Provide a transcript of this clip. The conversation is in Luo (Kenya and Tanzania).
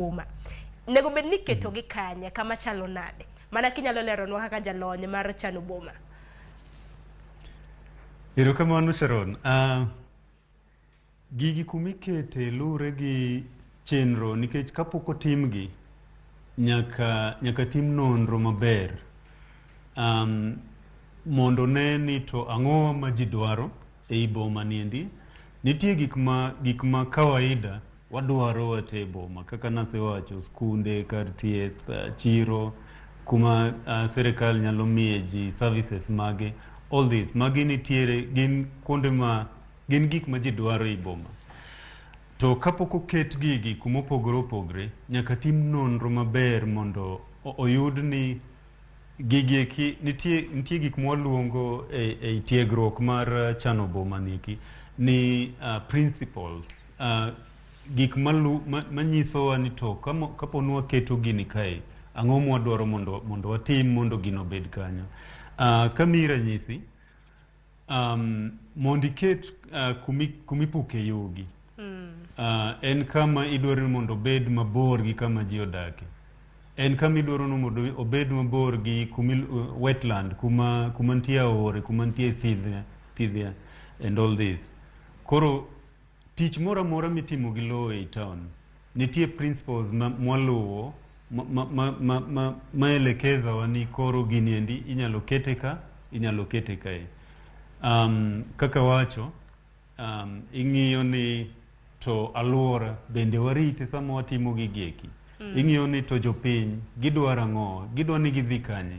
boma. Nego bed ni keto gi kanye kama chalo nade. Mana kinyalo leronwa kaka jalony mar chano boma. Erokamano Sharon. Gigi kumikete lure gi chenro nikech kapok otimgi nyaka tim nonro maber. Mondo ne ni to ang'o ma ji dwaro ei boma niendi. Nitie gik ma kawaida wadwaro wate boma kaka nasewacho, skunde, kar thieth, chiro, kuma serikal nyalo miye ji services mage. All this magi nitiere gin kuonde ma gin gik ma ji dwaro ei boma. To kapok oket gigi kuma opogore opogore, nyaka tim nonro maber mondo oyud ni gigi eki nitie gik mwaluongo ei tiegruok mar chano boma niki ni principles, gik manyisowa ni to kapo ni waketo gini kae, ang'o mwadwaro mondo watim mondo gino bed kanyo. Kamiyi ranyisi, mondo iket kumipuke yugi. En kama idwaro mondo obed mabor gi kama ji odake. En kama idwaro mondo obed mabor gi wetland, kuma nitie aore, kuma nitie thidhia and all this. Koro tich moro amora mitimo gi lowo ei town, nitie principles mwaluwo maelekeza wa ni koro gini endi inyalo kete kae. Kaka wacho, ing'iyo ni to alwora bende warite sama watimo gigieki. Ing'iyo ni to jopiny gidwaro ang'o, gidwa ni gidhi kanye.